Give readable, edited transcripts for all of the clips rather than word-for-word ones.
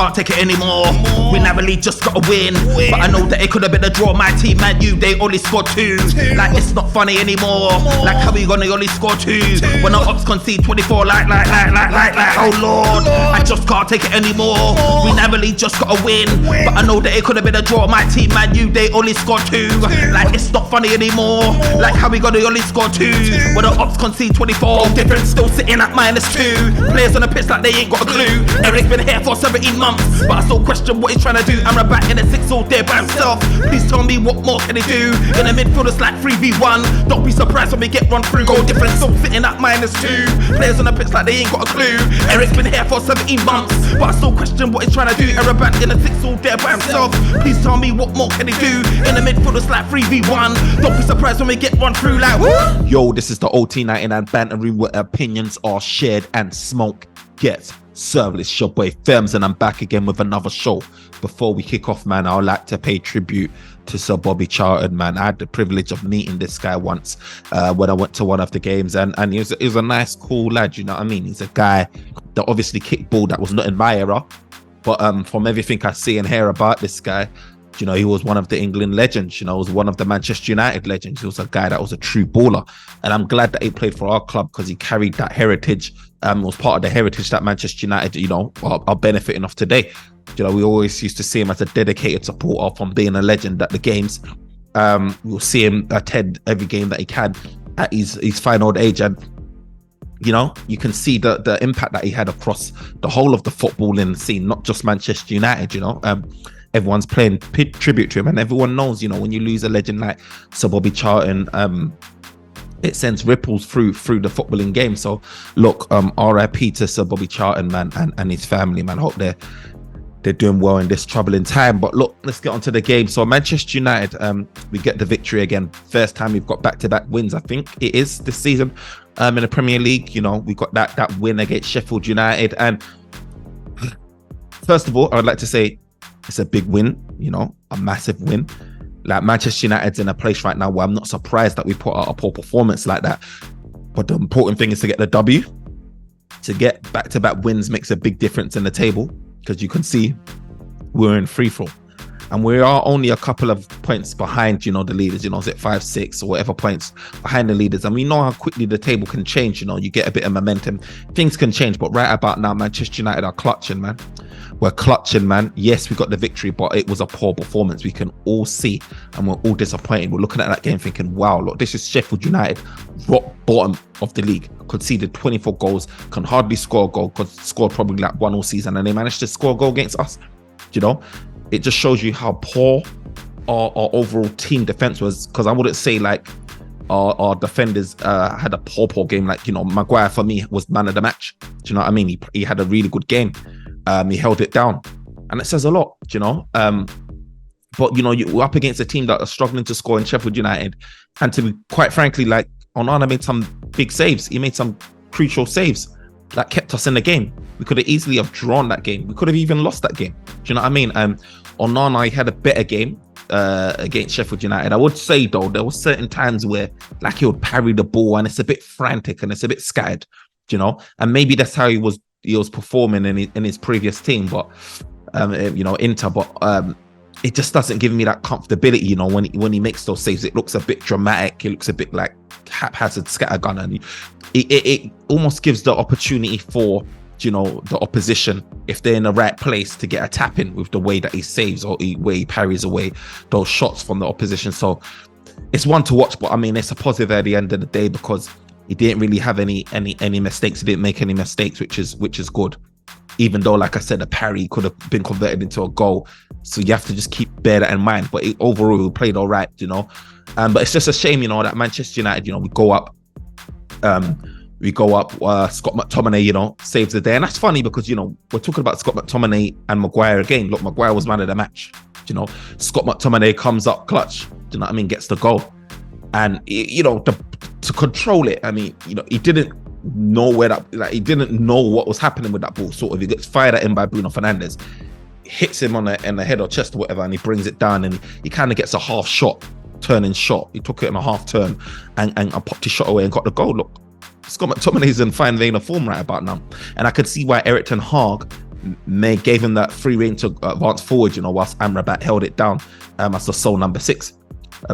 can't take it anymore. We narrowly just got a win, but I know that it could have been a draw. My team, Man U, they only scored 2. Like it's not funny anymore. Like how we gonna only score 2 when our ops concede 24? Like, oh Lord, I just can't take it anymore. We narrowly just got a win, but I know that it could have been a draw. My team, Man U, they only scored 2. Like it's not funny anymore. Like how we gonna only score 2 when our ops concede 24? Difference still sitting at -2. Players on the pitch like they ain't got a clue. Eric's been here for 17 months, but I still question what he's trying to do. I'm back in the 6 all day by himself. Please tell me what more can he do? In the midfield it's like 3v1. Don't be surprised when we get run through. Goal difference still sitting at -2. Players on the pitch like they ain't got a clue. Eric's been here for 17 months, but I still question what he's trying to do. Eric back in the 6 all day by himself. Please tell me what more can he do? In the midfield it's like 3v1. Don't be surprised when we get run through like woo. Yo, this is the OT99 Banter Room where opinions are shared and smoke gets served. It's your boy Fems and I'm back again with another show. Before we kick off, man, I would like to pay tribute to Sir Bobby Charlton, man. I had the privilege of meeting this guy once when I went to one of the games, and he was a nice, cool lad, you know what I mean? He's a guy that obviously kicked ball that was not in my era, but from everything I see and hear about this guy, you know, he was one of the England legends, you know, he was one of the Manchester United legends. He was a guy that was a true baller. And I'm glad that he played for our club because he carried that heritage, was part of the heritage that Manchester United, you know, are benefiting of today. You know, we always used to see him as a dedicated supporter from being a legend at the games. We'll see him attend every game that he can at his fine old age. And, you know, you can see the impact that he had across the whole of the footballing scene, not just Manchester United, you know. Everyone's playing tribute to him, and everyone knows, you know, when you lose a legend like Sir Bobby Charlton, it sends ripples through the footballing game. So look, RIP to Sir Bobby Charlton, man, and his family, man. Hope they're doing well in this troubling time. But look, let's get on to the game. So Manchester United, we get the victory again. First time we've got back-to-back wins, I think it is this season in the Premier League. You know, we got that win against Sheffield United. And first of all, I would like to say it's a big win, you know, a massive win. Like Manchester United's in a place right now where I'm not surprised that we put out a poor performance like that. But the important thing is to get the W. To get back-to-back wins makes a big difference in the table, because you can see we're in free fall. And we are only a couple of points behind, you know, the leaders, you know, is it 5, 6 or whatever points behind the leaders. And we know how quickly the table can change, you know, you get a bit of momentum, things can change. But right about now, Manchester United are clutching, man. We're clutching, man. Yes, we got the victory, but it was a poor performance. We can all see, and we're all disappointed. We're looking at that game thinking, wow, look, this is Sheffield United, rock bottom of the league. Conceded 24 goals, can hardly score a goal, scored probably like 1 all season, and they managed to score a goal against us. You know, it just shows you how poor our overall team defense was, because I wouldn't say like our defenders had a poor game. Like, you know, Maguire for me was man of the match. Do you know what I mean? He had a really good game. He held it down, and it says a lot, you know. But you know, you're up against a team that are struggling to score in Sheffield United, and to be quite frankly, like Onana made some big saves. He made some crucial saves that kept us in the game. We could have easily have drawn that game. We could have even lost that game. Do you know what I mean? Onana had a better game against Sheffield United. I would say though, there were certain times where like he would parry the ball and it's a bit frantic and it's a bit scattered, you know. And maybe that's how he was performing in his previous team, but you know, Inter. But it just doesn't give me that comfortability, you know, when he makes those saves. It looks a bit dramatic. It looks a bit like haphazard scattergun, and it almost gives the opportunity for, you know, the opposition, if they're in the right place, to get a tap in with the way that he saves or way he parries away those shots from the opposition. So it's one to watch, but I mean, it's a positive at the end of the day, because he didn't really have any mistakes. He didn't make any mistakes, which is good. Even though, like I said, the parry could have been converted into a goal. So you have to just bear that in mind. But overall, he played all right, you know. But it's just a shame, you know, that Manchester United, you know, we go up. Scott McTominay, you know, saves the day. And that's funny because, you know, we're talking about Scott McTominay and Maguire again. Look, Maguire was man of the match. You know, Scott McTominay comes up clutch. Do you know what I mean? Gets the goal. And, you know, to control it, I mean, you know, he didn't know he didn't know what was happening with that ball. Sort of, he gets fired at him by Bruno Fernandes, hits him in the head or chest or whatever, and he brings it down, and he kind of gets a half shot, turning shot. He took it in a half turn and popped his shot away and got the goal. Look, Scott McTominay's in fine vein of form right about now, and I could see why Eric Ten Hag gave him that free rein to advance forward, whilst Amrabat held it down as the sole number 6.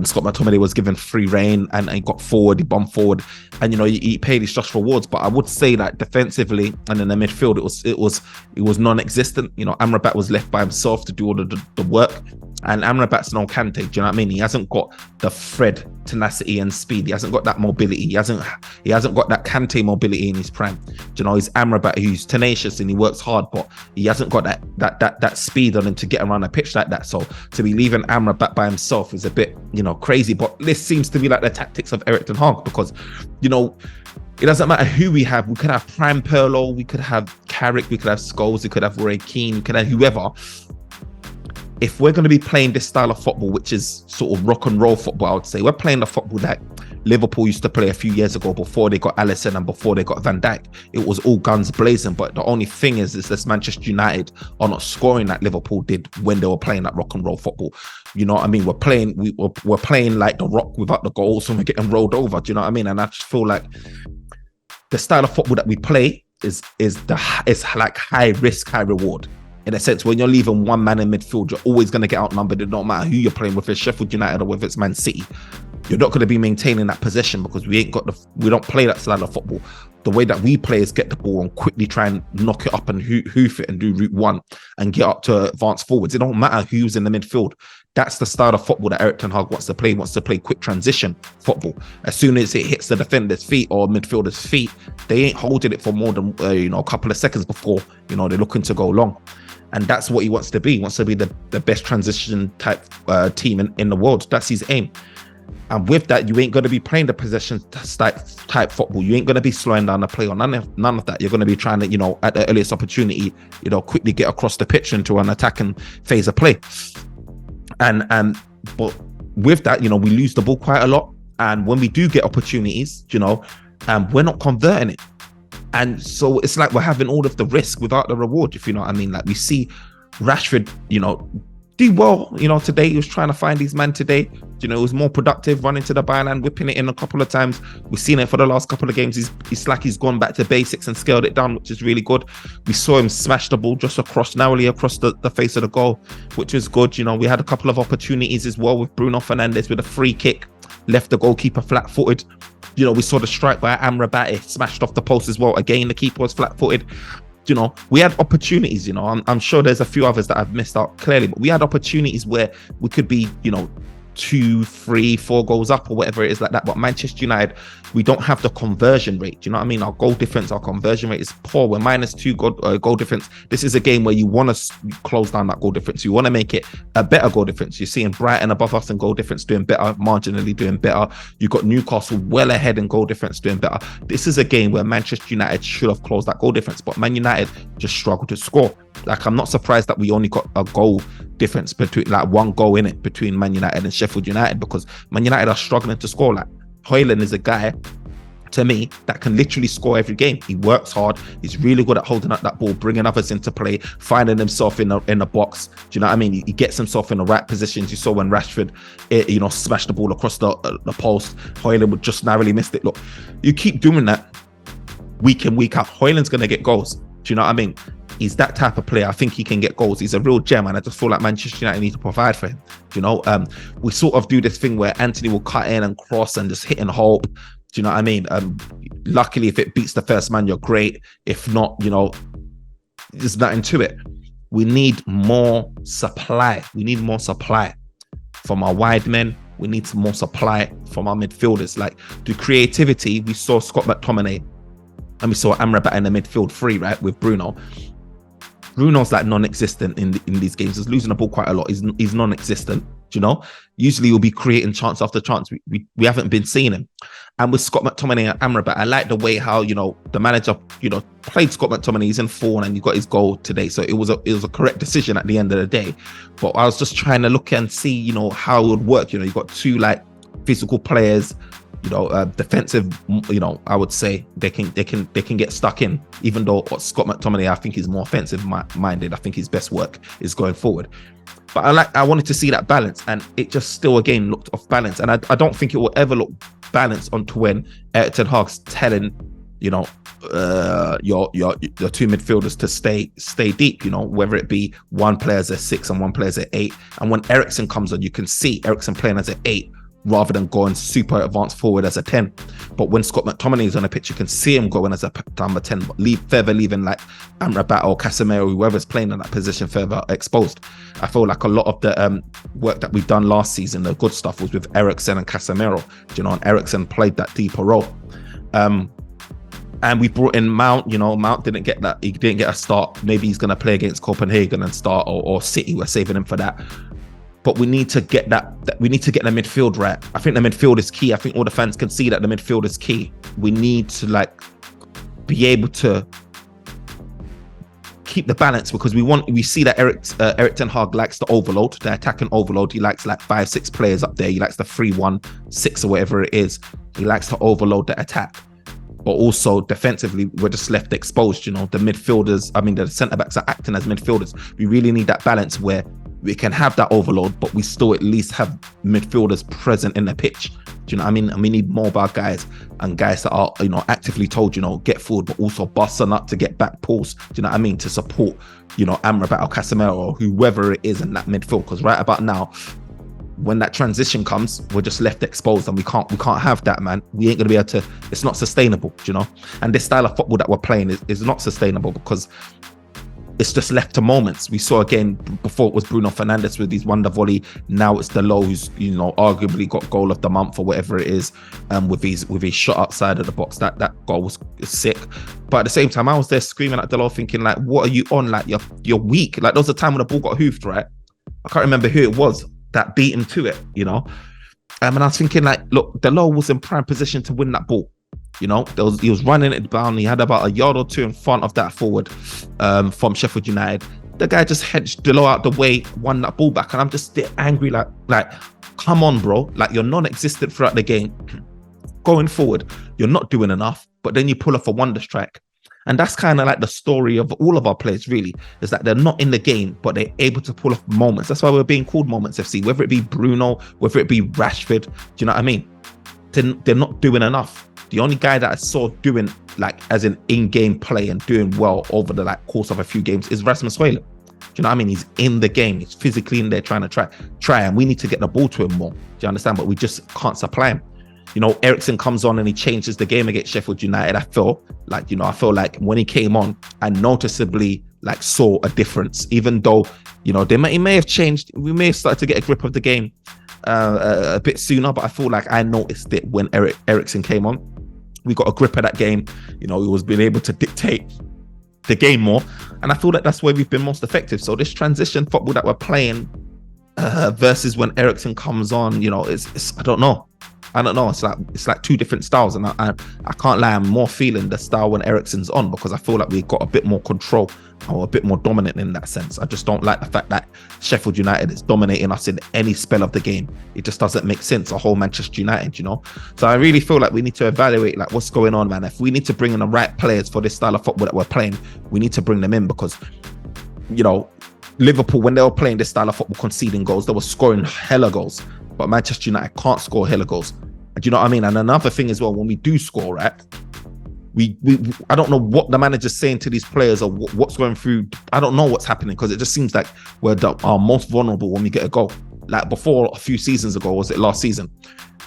Scott McTominay was given free rein and he got forward, he bombed forward, and he paid his just rewards. But I would say that defensively and in the midfield, it was non-existent. Amrabat was left by himself to do all the work, and Amrabat's no Kante. Do you know what I mean? He hasn't got the Fred tenacity and speed. He hasn't got that mobility. He hasn't got that Kante mobility in his prime. He's Amrabat, who's tenacious and he works hard, but he hasn't got that speed on him to get around a pitch like that. So to be leaving Amrabat by himself is a bit crazy. But this seems to be like the tactics of Erik ten Hag, because it doesn't matter who we have. We could have Prime Perlo, we could have Carrick, we could have Scholes, we could have Roy Keane, we could have whoever. If we're going to be playing this style of football, which is sort of rock and roll football, I would say, we're playing the football that Liverpool used to play a few years ago before they got Alisson and before they got Van Dijk. It was all guns blazing, but the only thing is this Manchester United are not scoring like Liverpool did when they were playing that rock and roll football. You know what I mean? We're playing like the Rock without the goals, and we're getting rolled over. Do you know what I mean? And I just feel like the style of football that we play is like high risk, high reward. In a sense, when you're leaving one man in midfield, you're always going to get outnumbered. It don't matter who you're playing with, whether it's Sheffield United or whether it's Man City. You're not going to be maintaining that possession because we don't play that style of football. The way that we play is get the ball and quickly try and knock it up and hoof it and do route one and get up to advance forwards. It don't matter who's in the midfield. That's the style of football that Erik ten Hag wants to play. He wants to play quick transition football. As soon as it hits the defender's feet or midfielder's feet, they ain't holding it for more than a couple of seconds before they're looking to go long. And that's what he wants to be. He wants to be the best transition type team in the world. That's his aim. And with that, you ain't going to be playing the possession type football. You ain't going to be slowing down the play or none of that. You're going to be trying to, at the earliest opportunity, quickly get across the pitch into an attacking phase of play. But with that, we lose the ball quite a lot. And when we do get opportunities, we're not converting it. And so it's like we're having all of the risk without the reward, if you know what I mean. Like we see Rashford, do well, today. He was trying to find his man today. It was more productive, running to the byline, whipping it in a couple of times. We've seen it for the last couple of games. It's like he's gone back to basics and scaled it down, which is really good. We saw him smash the ball just narrowly across the face of the goal, which is good. We had a couple of opportunities as well with Bruno Fernandes with a free kick, left the goalkeeper flat-footed. We saw the strike by Amrabat, it smashed off the post as well. Again, the keeper was flat-footed. We had opportunities, I'm sure there's a few others that I've missed out clearly, but we had opportunities where we could be, 2, 3, 4 goals up or whatever it is like that. But Manchester United, we don't have the conversion rate. Do you know what I mean? Our goal difference, our conversion rate is poor. We're -2 goal difference. This is a game where you want to close down that goal difference. You want to make it a better goal difference. You're seeing Brighton above us in goal difference doing better, marginally doing better. You've got Newcastle well ahead in goal difference doing better. This is a game where Manchester United should have closed that goal difference, but Man United just struggled to score. Like, I'm not surprised that we only got a goal difference between, like, one goal in it between Man United and Sheffield United, because Man United are struggling to score. Like, Højlund is a guy, to me, that can literally score every game. He works hard. He's really good at holding up that ball, bringing others into play, finding himself in the box. Do you know what I mean? He gets himself in the right positions. You saw when Rashford, smashed the ball across the post. Højlund would just narrowly missed it. Look, you keep doing that week in, week out, Højlund's going to get goals. Do you know what I mean? He's that type of player. I think he can get goals. He's a real gem, and I just feel like Manchester United need to provide for him. We sort of do this thing where Anthony will cut in and cross and just hit and hope. Do you know what I mean? Luckily, if it beats the first man, you're great. If not, there's nothing to it. We need more supply. We need more supply from our wide men. We need some more supply from our midfielders. Like, the creativity, we saw Scott McTominay and we saw Amrabat in the midfield free, right, with Bruno. Bruno's like non-existent in these games. He's losing the ball quite a lot. He's non-existent, Usually he'll be creating chance after chance. We haven't been seeing him. And with Scott McTominay and Amrabat, I like the way how, the manager, played Scott McTominay. He's in form and he got his goal today. So it was a correct decision at the end of the day. But I was just trying to look and see, how it would work. You got two like physical players, defensive, I would say they can get stuck in, even though Scott McTominay, I think he's more offensive minded. I think his best work is going forward. But I wanted to see that balance, and it just still again looked off balance. And I don't think it will ever look balanced until when Erik ten Hag's telling your two midfielders to stay deep, whether it be one player's a 6 and one player's a 8. And when Eriksen comes on, you can see Eriksen playing as an 8 rather than going super advanced forward as a 10. But when Scott McTominay is on the pitch, you can see him going as a number 10, but leaving like Amrabat or Casemiro, whoever's playing in that position, further exposed. I feel like a lot of the work that we've done last season, the good stuff, was with Eriksen and Casemiro, and Eriksen played that deeper role. And we brought in Mount. Mount didn't get that. He didn't get a start. Maybe he's going to play against Copenhagen and start, or City. We're saving him for that. But we need to get we need to get the midfield right. I think the midfield is key. I think all the fans can see that the midfield is key. We need to be able to keep the balance, because we see that Erik ten Hag likes the overload, the attacking overload. He likes 5-6 players up there. He likes the 3-1-6 or whatever it is. He likes to overload the attack. But also defensively, we're just left exposed. The midfielders, the centre backs are acting as midfielders. We really need that balance where we can have that overload, but we still at least have midfielders present in the pitch. Do you know what I mean? And we need mobile guys and guys that are, actively told, get forward, but also busting up to get back pulls. Do you know what I mean? To support, Amrabat or Casemiro or whoever it is in that midfield. Because right about now, when that transition comes, we're just left exposed, and we can't have that, man. We ain't gonna be able to. It's not sustainable, And this style of football that we're playing is not sustainable, because it's just left to moments. We saw again before, it was Bruno Fernandes with his wonder volley. Now it's Dalot, who's arguably got goal of the month or whatever it is, with his shot outside of the box. That goal was sick. But at the same time, I was there screaming at Dalot, thinking what are you on? You're weak. There was a time when the ball got hoofed, right? I can't remember who it was that beat him to it, and I was thinking look, Dalot was in prime position to win that ball. He was running it down. He had about a yard or two in front of that forward from Sheffield United. The guy just hedged Dalot out the way, won that ball back, and I'm just angry. Come on, bro! You're non-existent throughout the game. Going forward, you're not doing enough. But then you pull off a wonder strike. And that's kind of the story of all of our players, really, is that they're not in the game, but they're able to pull off moments. That's why we're being called Moments FC, whether it be Bruno, whether it be Rashford. Do you know what I mean? They're not doing enough. The only guy that I saw doing, as an in-game play and doing well over the course of a few games is Rasmus Højlund. Do you know what I mean? He's in the game. He's physically in there trying to try, and we need to get the ball to him more. Do you understand? But we just can't supply him. Eriksen comes on and he changes the game against Sheffield United. I feel like when he came on, I noticeably saw a difference. Even though, he may have changed. We may have started to get a grip of the game a bit sooner, but I feel like I noticed it when Eriksen came on. We got a grip of that game. He was being able to dictate the game more. And I feel like that's where we've been most effective. So this transition football that we're playing versus when Eriksen comes on, it's I don't know. It's like two different styles, and I can't lie, I'm more feeling the style when Eriksen's on, because I feel like we've got a bit more control or a bit more dominant in that sense. I just don't like the fact that Sheffield United is dominating us in any spell of the game. It just doesn't make sense, a whole Manchester United, So I really feel like we need to evaluate what's going on, man. If we need to bring in the right players for this style of football that we're playing, we need to bring them in, because Liverpool, when they were playing this style of football, conceding goals, they were scoring hella goals. But Manchester United can't score hella goals. Do you know what I mean? And another thing as well, when we do score, right, we I don't know what the manager's saying to these players or what's going through. I don't know what's happening, because it just seems like we're our most vulnerable when we get a goal. Before, a few seasons ago, was it last season,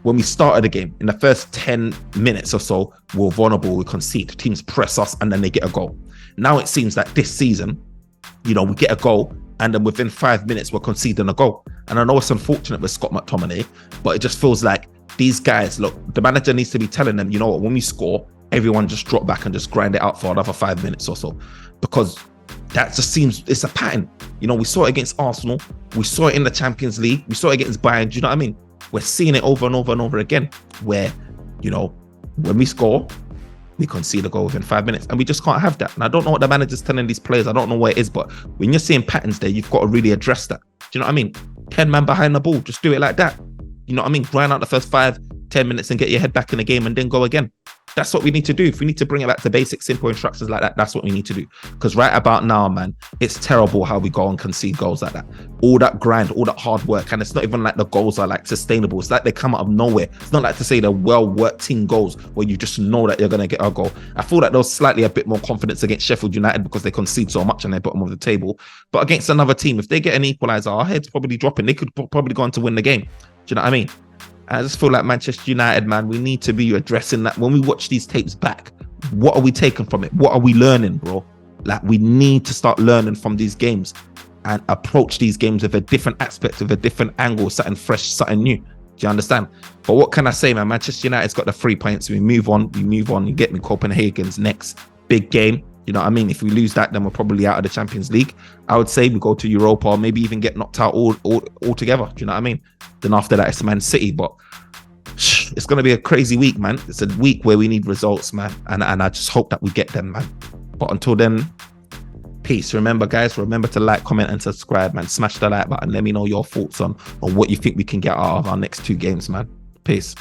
when we started the game, in the first 10 minutes or so, we're vulnerable, we concede, teams press us, and then they get a goal. Now it seems like this season, we get a goal, and then within 5 minutes we're conceding a goal. And I know it's unfortunate with Scott McTominay, but it just feels like these guys, look, the manager needs to be telling them, when we score, everyone just drop back and just grind it out for another 5 minutes or so, because that just seems, it's a pattern. We saw it against Arsenal, we saw it in the Champions League, we saw it against Bayern. Do you know what I mean? We're seeing it over and over and over again, where when we score, we concede a goal within 5 minutes, and we just can't have that. And I don't know what the manager's telling these players. I don't know where it is, but when you're seeing patterns there, you've got to really address that. Do you know what I mean? 10 man behind the ball, just do it like that. You know what I mean? Grind out the first 5-10 minutes and get your head back in the game, and then go again. That's what we need to do. If we need to bring it back to basic, simple instructions like that, that's what we need to do. Because right about now, man, it's terrible how we go and concede goals like that. All that grind, all that hard work, and it's not even like the goals are like sustainable. It's like they come out of nowhere. It's not like to say they're well-worked team goals where you just know that you're going to get a goal. I feel like there was slightly a bit more confidence against Sheffield United because they concede so much and they're bottom of the table. But against another team, if they get an equaliser, our head's probably dropping. They could probably go on to win the game. Do you know what I mean? I just feel like Manchester United, man, we need to be addressing that. When we watch these tapes back, what are we taking from it? What are we learning, bro? Like, we need to start learning from these games and approach these games with a different aspect, with a different angle, something fresh, something new. Do you understand? But what can I say, man? Manchester United's got the 3 points. We move on. You get me Copenhagen's next big game. You know what I mean? If we lose that, then we're probably out of the Champions League. I would say we go to Europa or maybe even get knocked out all together. Do you know what I mean? Then after that, it's Man City. But it's going to be a crazy week, man. It's a week where we need results, man. And I just hope that we get them, man. But until then, peace. Remember, guys, remember to like, comment, and subscribe, man. Smash the like button. Let me know your thoughts on what you think we can get out of our next 2 games, man. Peace.